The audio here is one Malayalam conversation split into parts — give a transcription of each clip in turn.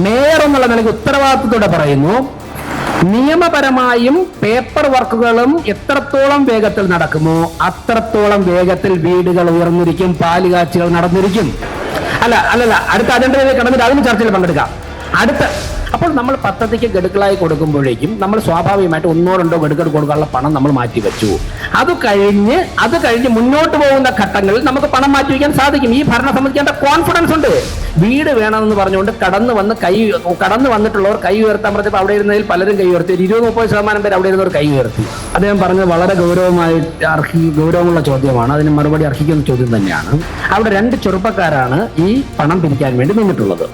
മേയർ എന്നുള്ള നിലയ്ക്ക് ഉത്തരവാദിത്വത്തോടെ പറയുന്നു, നിയമപരമായും പേപ്പർ വർക്കുകളും എത്രത്തോളം വേഗത്തിൽ നടക്കുമോ അത്രത്തോളം വേഗത്തിൽ വീടുകൾ ഉയർന്നിരിക്കും, പാലുകാച്ചികൾ നടന്നിരിക്കും. അല്ലല്ല അടുത്ത അജണ്ടയിലേക്ക് കടന്നിട്ട് അതിന് ചർച്ചയിൽ പങ്കെടുക്കാം. അപ്പോൾ നമ്മൾ പദ്ധതിക്ക് ഗഡുക്കളായി കൊടുക്കുമ്പോഴേക്കും നമ്മൾ സ്വാഭാവികമായിട്ട് 1-2 ഗഡുക്കൾ കൊടുക്കാനുള്ള പണം നമ്മൾ മാറ്റിവെച്ചു. അത് കഴിഞ്ഞ് മുന്നോട്ട് പോകുന്ന ഘട്ടങ്ങളിൽ നമുക്ക് പണം മാറ്റിവെക്കാൻ സാധിക്കും. ഈ ഭരണസമിതിക്ക് കോൺഫിഡൻസ് ഉണ്ട്. വീട് വേണമെന്ന് പറഞ്ഞുകൊണ്ട് കടന്നു വന്നിട്ടുള്ളവർ കൈ ഉയർത്താൻ പറഞ്ഞപ്പോൾ അവിടെ ഇരുന്നതിൽ പലരും കൈ ഉയർത്തി. 20-30% പേര് അവിടെ ഇരുന്നവർ കൈ ഉയർത്തി. അദ്ദേഹം പറഞ്ഞത് വളരെ ഗൗരവമുള്ള ചോദ്യമാണ്. അതിന് മറുപടി അർഹിക്കുന്ന ചോദ്യം തന്നെയാണ്. അവിടെ 2 ചെറുപ്പക്കാരാണ് ഈ പണം പിരിക്കാൻ വേണ്ടി നിന്നിട്ടുള്ളത്.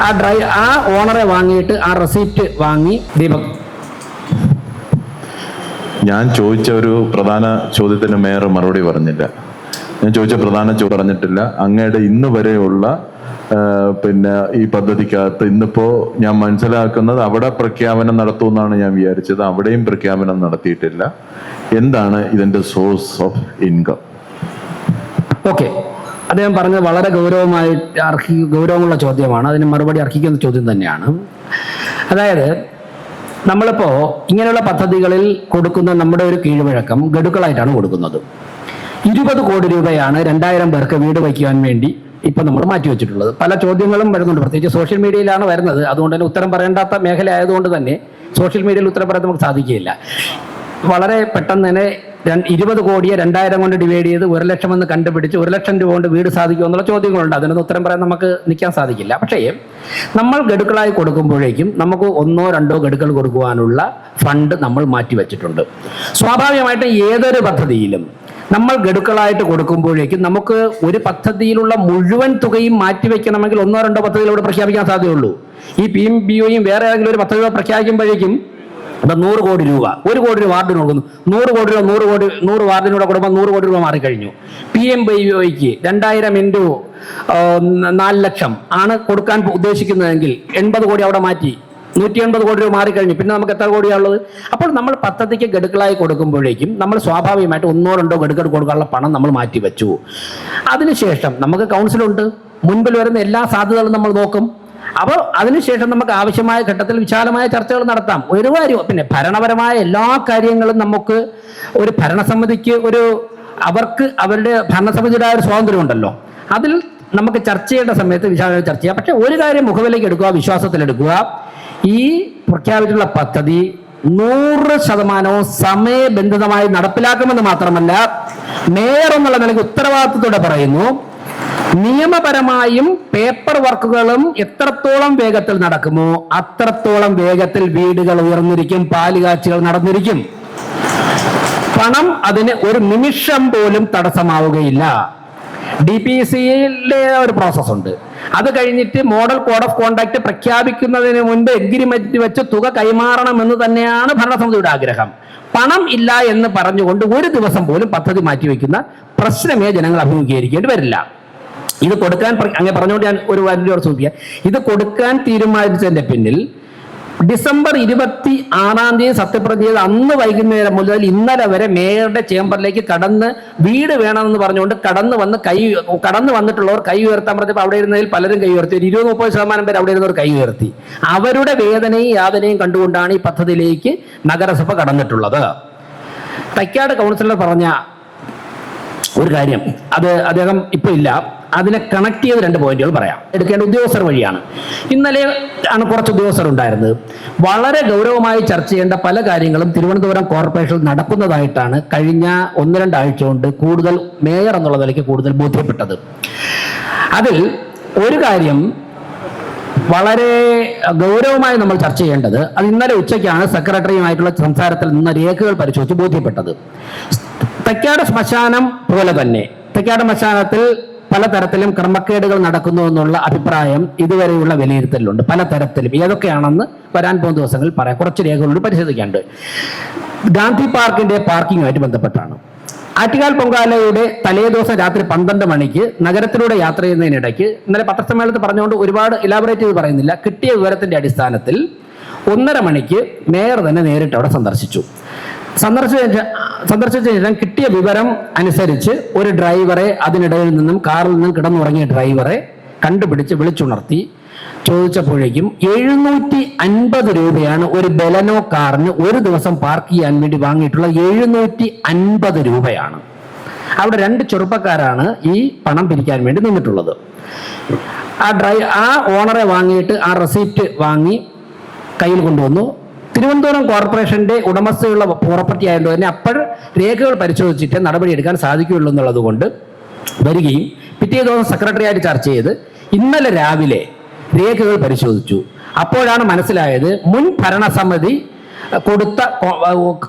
ആ ഓണറെ വാങ്ങിയിട്ട് ആ റെസിപ്റ്റ് വാങ്ങി ദീപക്. ഞാൻ ചോദിച്ച ഒരു പ്രധാന ചോദ്യത്തിന് മേയർ മറുപടി പറഞ്ഞില്ല. ഞാൻ ചോദിച്ച പ്രധാന പറഞ്ഞിട്ടില്ല. അങ്ങയുടെ ഇന്ന് വരെയുള്ള ഈ പദ്ധതിക്കകത്ത് ഇന്നിപ്പോ ഞാൻ മനസ്സിലാക്കുന്നത് അവിടെ പ്രഖ്യാപനം നടത്തുമെന്നാണ് ഞാൻ വിചാരിച്ചത്. അവിടെയും പ്രഖ്യാപനം നടത്തിയിട്ടില്ല. എന്താണ് ഇതിന്റെ സോഴ്സ് ഓഫ് ഇൻകം? ഓക്കെ, അദ്ദേഹം പറഞ്ഞത് വളരെ ഗൗരവമുള്ള ചോദ്യമാണ്. അതിന് മറുപടി അർഹിക്കുന്ന ചോദ്യം തന്നെയാണ്. അതായത് നമ്മളിപ്പോൾ ഇങ്ങനെയുള്ള പദ്ധതികളിൽ കൊടുക്കുന്ന നമ്മുടെ ഒരു കീഴ്വഴക്കം ഗഡുക്കളായിട്ടാണ് കൊടുക്കുന്നത്. 20 കോടി രൂപയാണ് 2000 പേർക്ക് വീട് വയ്ക്കുവാൻ വേണ്ടി ഇപ്പം നമ്മൾ മാറ്റിവെച്ചിട്ടുള്ളത്. പല ചോദ്യങ്ങളും വരുന്നുണ്ട്, പ്രത്യേകിച്ച് സോഷ്യൽ മീഡിയയിലാണ് വരുന്നത്. അതുകൊണ്ട് തന്നെ ഉത്തരം പറയേണ്ടാത്ത മേഖല ആയതുകൊണ്ട് തന്നെ സോഷ്യൽ മീഡിയയിൽ ഉത്തരം പറയാൻ നമുക്ക് സാധിക്കുകയില്ല. വളരെ പെട്ടെന്ന് തന്നെ 20 കോടിയെ 2000 കൊണ്ട് ഡിവൈഡ് ചെയ്ത് 1 ലക്ഷം എന്ന് കണ്ടുപിടിച്ച് 1 ലക്ഷം രൂപ കൊണ്ട് വീട് സാധിക്കുമോ എന്നുള്ള ചോദ്യങ്ങളുണ്ട്. അതിനൊന്നും ഉത്തരം പറയാൻ നമുക്ക് നിൽക്കാൻ സാധിക്കില്ല. പക്ഷേ നമ്മൾ ഗഡുക്കളായി കൊടുക്കുമ്പോഴേക്കും നമുക്ക് 1-2 ഗഡുക്കൾ കൊടുക്കുവാനുള്ള ഫണ്ട് നമ്മൾ മാറ്റിവെച്ചിട്ടുണ്ട്. സ്വാഭാവികമായിട്ടും ഏതൊരു പദ്ധതിയിലും നമ്മൾ ഗഡുക്കളായിട്ട് കൊടുക്കുമ്പോഴേക്കും നമുക്ക് ഒരു പദ്ധതിയിലുള്ള മുഴുവൻ തുകയും മാറ്റിവെക്കണമെങ്കിൽ 1-2 പദ്ധതിയിലൂടെ പ്രഖ്യാപിക്കാൻ സാധ്യതയുള്ളൂ. ഈ PMBOയും വേറെ ഏതെങ്കിലും ഒരു പദ്ധതി പ്രഖ്യാപിക്കുമ്പോഴേക്കും 100 കോടി രൂപ, 1 കോടി രൂപ വാർഡിന് കൊടുക്കുന്നു, 100 കോടി രൂപ 100 വാർഡിനൂടെ കൊടുക്കുമ്പോൾ 100 കോടി രൂപ മാറിക്കഴിഞ്ഞു. PMBOയ്ക്ക് 2000 × 4 ലക്ഷം ആണ് കൊടുക്കാൻ ഉദ്ദേശിക്കുന്നതെങ്കിൽ 80 കോടി അവിടെ മാറ്റി 180 കോടി രൂപ മാറിക്കഴിഞ്ഞു. പിന്നെ നമുക്ക് എത്ര കോടിയാണുള്ളത്? അപ്പോൾ നമ്മൾ പദ്ധതിക്ക് ഗഡുക്കളായി കൊടുക്കുമ്പോഴേക്കും നമ്മൾ സ്വാഭാവികമായിട്ട് 1-2 ഗഡുക്കൾ കൊടുക്കാനുള്ള പണം നമ്മൾ മാറ്റിവെച്ചു. അതിനുശേഷം നമുക്ക് കൗൺസിലുണ്ട്, മുൻപിൽ വരുന്ന എല്ലാ സാധ്യതകളും നമ്മൾ നോക്കും. അപ്പോൾ അതിനുശേഷം നമുക്ക് ആവശ്യമായ ഘട്ടത്തിൽ വിശാലമായ ചർച്ചകൾ നടത്താം. ഒരു കാര്യം, പിന്നെ ഭരണപരമായ എല്ലാ കാര്യങ്ങളും നമുക്ക് ഒരു ഭരണസമിതിക്ക് അവർക്ക് അവരുടെ ഭരണസമിതിയുടെ ഒരു സ്വാതന്ത്ര്യമുണ്ടല്ലോ. അതിൽ നമുക്ക് ചർച്ച ചെയ്യേണ്ട സമയത്ത് വിശാലമായ ചർച്ച ചെയ്യാം. പക്ഷെ ഒരു കാര്യം മുഖവിലേക്ക് എടുക്കുക, വിശ്വാസത്തിലെടുക്കുക, ഈ പ്രഖ്യാപിച്ചിട്ടുള്ള പദ്ധതി 100% സമയബന്ധിതമായി നടപ്പിലാക്കുമെന്ന് മാത്രമല്ല, മേയർ എന്നുള്ള നിലയ്ക്ക് ഉത്തരവാദിത്വത്തോടെ പറയുന്നു, നിയമപരമായും പേപ്പർ വർക്കുകളും എത്രത്തോളം വേഗത്തിൽ നടക്കുമോ അത്രത്തോളം വേഗത്തിൽ വീടുകൾ ഉയർന്നിരിക്കും, പാലുകാച്ചികൾ നടന്നിരിക്കും. പണം അതിന് ഒരു നിമിഷം പോലും തടസ്സമാവുകയില്ല. DPCയിലെ ഒരു പ്രോസസ് ഉണ്ട്. അത് കഴിഞ്ഞിട്ട് മോഡൽ കോഡ് ഓഫ് കോണ്ടാക്ട് പ്രഖ്യാപിക്കുന്നതിന് മുൻപ് എഗ്രിമെന്റ് വെച്ച് തുക കൈമാറണമെന്ന് തന്നെയാണ് ഭരണസമിതിയുടെ ആഗ്രഹം. പണം ഇല്ല എന്ന് പറഞ്ഞുകൊണ്ട് ഒരു ദിവസം പോലും പദ്ധതി മാറ്റിവെക്കുന്ന പ്രശ്നമേ ജനങ്ങൾ അഭിമുഖീകരിക്കേണ്ടി വരില്ല. ഇത് കൊടുക്കാൻ അങ്ങനെ പറഞ്ഞുകൊണ്ട് ഞാൻ ഒരു വലിയൊരു സൂചിപ്പിക്കാം. ഇത് കൊടുക്കാൻ തീരുമാനിച്ചതിന്റെ പിന്നിൽ ഡിസംബർ 26 സത്യപ്രതിജ്ഞ ചെയ്ത് അന്ന് വൈകുന്നേരം മുതൽ ഇന്നലെ വരെ മേയറുടെ ചേംബറിലേക്ക് വീട് വേണമെന്ന് പറഞ്ഞുകൊണ്ട് കടന്നു വന്നിട്ടുള്ളവർ കൈ ഉയർത്താൻ പറഞ്ഞപ്പോൾ അവിടെ ഇരുന്നതിൽ പലരും കൈ ഉയർത്തി. 20-30% പേര് അവിടെ ഇരുന്നവർ കൈ ഉയർത്തി. അവരുടെ വേദനയും യാതനയും കണ്ടുകൊണ്ടാണ് ഈ പദ്ധതിയിലേക്ക് നഗരസഭ കടന്നിട്ടുള്ളത്. തൈക്കാട് കൗൺസിലർ പറഞ്ഞ ഒരു കാര്യം, അദ്ദേഹം ഇപ്പൊ ഇല്ല, അതിനെ കണക്ട് ചെയ്ത് 2 പോയിന്റുകൾ പറയാം. എടുക്കേണ്ട ഉദ്യോഗസ്ഥർ വഴിയാണ്. ഇന്നലെ ആണ് കുറച്ച് ഉദ്യോഗസ്ഥർ ഉണ്ടായിരുന്നത്. വളരെ ഗൗരവമായി ചർച്ച ചെയ്യേണ്ട പല കാര്യങ്ങളും തിരുവനന്തപുരം കോർപ്പറേഷനിൽ നടക്കുന്നതായിട്ടാണ് കഴിഞ്ഞ 1-2 ആഴ്ച കൊണ്ട് കൂടുതൽ മേയർ എന്നുള്ള നിലയ്ക്ക് കൂടുതൽ ബോധ്യപ്പെട്ടത്. അതിൽ ഒരു കാര്യം വളരെ ഗൗരവമായി നമ്മൾ ചർച്ച ചെയ്യേണ്ടത്, അത് ഇന്നലെ ഉച്ചയ്ക്കാണ് സെക്രട്ടറിയുമായിട്ടുള്ള സംസാരത്തിൽ നിന്ന് രേഖകൾ പരിശോധിച്ച് ബോധ്യപ്പെട്ടത്. തൈക്കാട് ശ്മശാനം പോലെ തന്നെ തൈക്കാട് ശ്മശാനത്തിൽ പലതരത്തിലും ക്രമക്കേടുകൾ നടക്കുന്നു എന്നുള്ള അഭിപ്രായം ഇതുവരെയുള്ള വിലയിരുത്തലുണ്ട്. പലതരത്തിലും ഏതൊക്കെയാണെന്ന് വരാൻ പോകുന്ന ദിവസങ്ങളിൽ പറയാം. കുറച്ച് രേഖകളോട് പരിശോധിക്കാണ്ട്. ഗാന്ധി പാർക്കിന്റെ പാർക്കിങ്ങുമായിട്ട് ബന്ധപ്പെട്ടാണ്. ആറ്റുകാൽ പൊങ്കാലയുടെ തലേദിവസം രാത്രി 12 മണിക്ക് നഗരത്തിലൂടെ യാത്ര ചെയ്യുന്നതിനിടയ്ക്ക് ഇന്നലെ പത്രസമ്മേളനത്തിൽ പറഞ്ഞുകൊണ്ട് ഒരുപാട് ഇലാബറേറ്റ് ചെയ്ത് പറയുന്നില്ല, കിട്ടിയ വിവരത്തിന്റെ അടിസ്ഥാനത്തിൽ 1:30 മണിക്ക് മേയർ തന്നെ നേരിട്ട് അവിടെ സന്ദർശിച്ചു. സന്ദർശിച്ച ശേഷം കിട്ടിയ വിവരം അനുസരിച്ച് ഒരു ഡ്രൈവറെ, അതിനിടയിൽ നിന്നും കാറിൽ നിന്നും കിടന്നുറങ്ങിയ ഡ്രൈവറെ കണ്ടുപിടിച്ച് വിളിച്ചുണർത്തി ചോദിച്ചപ്പോഴേക്കും 750 രൂപയാണ് ഒരു ബെലനോ കാറിന് ഒരു ദിവസം പാർക്ക് ചെയ്യാൻ വേണ്ടി വാങ്ങിയിട്ടുള്ള 750 രൂപയാണ്. അവിടെ 2 ചെറുപ്പക്കാരാണ് ഈ പണം പിരിക്കാൻ വേണ്ടി നിന്നിട്ടുള്ളത്. ആ ഓണറെ വാങ്ങിയിട്ട് ആ റെസിപ്റ്റ് വാങ്ങി കയ്യിൽ കൊണ്ടുവന്നു. തിരുവനന്തപുരം കോർപ്പറേഷന്റെ ഉടമസ്ഥയുള്ള പ്രോപ്പർട്ടി ആയതുകൊണ്ട് തന്നെ അപ്പോൾ രേഖകൾ പരിശോധിച്ചിട്ട് നടപടിയെടുക്കാൻ സാധിക്കുകയുള്ളൂ എന്നുള്ളത് കൊണ്ട് വരികയും പിറ്റേ ദിവസം സെക്രട്ടറിയായിട്ട് ചർച്ച ചെയ്ത് ഇന്നലെ രാവിലെ രേഖകൾ പരിശോധിച്ചു. അപ്പോഴാണ് മനസ്സിലായത് മുൻ ഭരണസമിതി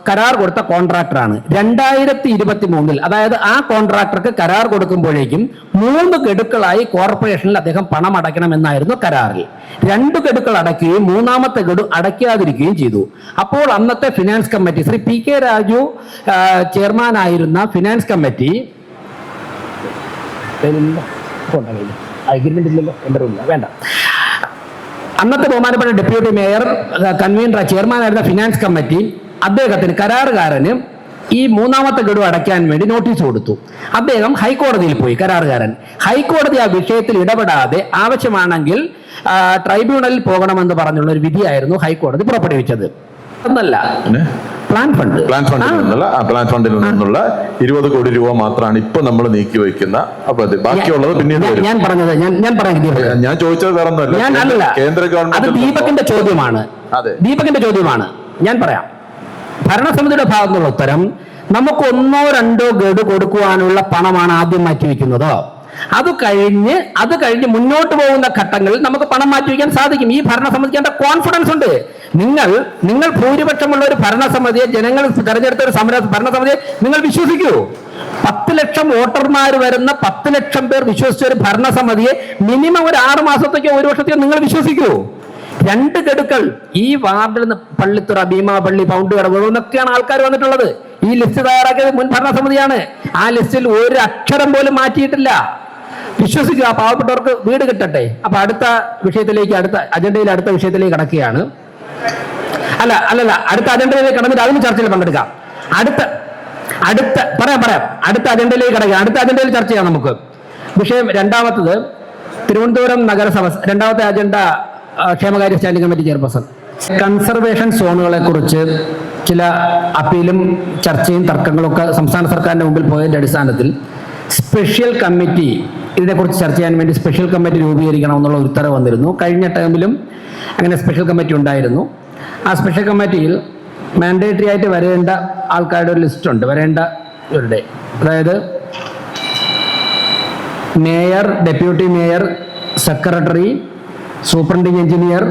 കരാർ കൊടുത്ത കോൺട്രാക്ടറാണ്. 2023 അതായത് ആ കോൺട്രാക്ടർക്ക് കരാർ കൊടുക്കുമ്പോഴേക്കും 3 ഗഡുക്കളായി കോർപ്പറേഷനിൽ അദ്ദേഹം പണം അടയ്ക്കണമെന്നായിരുന്നു കരാറിൽ. 2 ഗഡുക്കൾ അടയ്ക്കുകയും 3ാമത്തെ ഗഡു അടയ്ക്കാതിരിക്കുകയും ചെയ്തു. അപ്പോൾ അന്നത്തെ finance committee Shri PK Raju ചെയർമാനായിരുന്ന ഫിനാൻസ് കമ്മിറ്റി വേണ്ട അന്നത്തെ ബഹുമാനപ്പെട്ട ഡെപ്യൂട്ടി മേയർ കൺവീനർ ചെയർമാനായിരുന്ന ഫിനാൻസ് കമ്മിറ്റി അദ്ദേഹത്തിന് കരാറുകാരന് ഈ 3ാമത്തെ ഗഡു അടയ്ക്കാൻ വേണ്ടി നോട്ടീസ് കൊടുത്തു. അദ്ദേഹം ഹൈക്കോടതിയിൽ പോയി. കരാറുകാരൻ ഹൈക്കോടതി ആ വിഷയത്തിൽ ഇടപെടാതെ ആവശ്യമാണെങ്കിൽ ട്രൈബ്യൂണലിൽ പോകണമെന്ന് പറഞ്ഞുള്ള ഒരു വിധിയായിരുന്നു ഹൈക്കോടതി പുറപ്പെടുവിച്ചത്. എന്നല്ല പ്ലാൻ ഫണ്ടിൽ നിന്നുള്ള 20 കോടി രൂപ മാത്രമാണ് ഇപ്പൊ നമ്മൾ നീക്കി വയ്ക്കുന്ന. അപ്പൊ ബാക്കിയുള്ളത് പിന്നീട് ഞാൻ ചോദിച്ചത് വേറെ ഒന്നുമല്ല, കേന്ദ്ര ഗവൺമെന്റ് അത് ദീപകിന്റെ ചോദ്യമാണ്. ഞാൻ പറയാം. ഭരണസമിതിയുടെ ഭാഗത്തുള്ള ഉത്തരം നമുക്ക് 1-2 ഗഡു കൊടുക്കുവാനുള്ള പണമാണ് ആദ്യം മാറ്റിവെക്കുന്നത്. അത് കഴിഞ്ഞ് മുന്നോട്ട് പോകുന്ന ഘട്ടങ്ങളിൽ നമുക്ക് പണം മാറ്റിവെക്കാൻ സാധിക്കും. ഈ ഭരണസമിതിക്ക് എന്റെ കോൺഫിഡൻസ് ഉണ്ട്. നിങ്ങൾ ഭൂരിപക്ഷമുള്ള ഒരു ഭരണസമിതിയെ, ജനങ്ങൾ തെരഞ്ഞെടുത്ത ഒരു ഭരണസമിതിയെ നിങ്ങൾ വിശ്വസിക്കൂ? 10 ലക്ഷം വോട്ടർമാർ വരുന്ന 10 ലക്ഷം പേർ വിശ്വസിച്ച ഒരു ഭരണസമിതിയെ മിനിമം ഒരു 6 മാസത്തേക്കോ 1 വർഷത്തേക്കോ നിങ്ങൾ വിശ്വസിക്കൂ? 2 ഗഡുക്കൾ ഈ വാർഡിൽ നിന്ന് പള്ളിത്തുറ, ഭീമാപള്ളി, പൗണ്ട് കടവ് എന്നൊക്കെയാണ് ആൾക്കാർ വന്നിട്ടുള്ളത്. ഈ ലിസ്റ്റ് തയ്യാറാക്കിയത് മുൻ ഭരണസമിതിയാണ്. ആ ലിസ്റ്റിൽ ഒരു അക്ഷരം പോലും മാറ്റിയിട്ടില്ല. വിശ്വസിക്കുക, പാവപ്പെട്ടവർക്ക് വീട് കിട്ടട്ടെ. അപ്പൊ അടുത്ത വിഷയത്തിലേക്ക് കടക്കുകയാണ്. അടുത്ത അജണ്ടയിലേക്ക് കടന്നിട്ട് അതിന് ചർച്ചയിൽ പങ്കെടുക്കാം. അടുത്ത അജണ്ടയിലേക്ക് കടക്കുക. അടുത്ത അജണ്ടയിൽ ചർച്ച ചെയ്യാം നമുക്ക്. വിഷയം രണ്ടാമത്തത് തിരുവനന്തപുരം നഗരസഭ. രണ്ടാമത്തെ അജണ്ട ക്ഷേമകാര്യ സ്റ്റാൻഡിംഗ് കമ്മിറ്റി ചെയർപേഴ്സൺ. കൺസർവേഷൻ സോണുകളെ കുറിച്ച് ചില അപ്പീലും ചർച്ചയും തർക്കങ്ങളും ഒക്കെ സംസ്ഥാന സർക്കാരിന്റെ മുമ്പിൽ പോയതിന്റെ അടിസ്ഥാനത്തിൽ സ്പെഷ്യൽ കമ്മിറ്റി ഇതിനെക്കുറിച്ച് ചർച്ച ചെയ്യാൻ വേണ്ടി സ്പെഷ്യൽ കമ്മിറ്റി രൂപീകരിക്കണമെന്നുള്ള ഉത്തരവ് വന്നിരുന്നു. കഴിഞ്ഞ ടേമിലും അങ്ങനെ സ്പെഷ്യൽ കമ്മിറ്റി ഉണ്ടായിരുന്നു. ആ സ്പെഷ്യൽ കമ്മിറ്റിയിൽ മാൻഡേറ്ററി ആയിട്ട് വരേണ്ട ആൾക്കാരുടെ ഒരു ലിസ്റ്റ് ഉണ്ട്. വരേണ്ടവരുടെ, അതായത് mayor, deputy mayor, secretary, superintending engineer,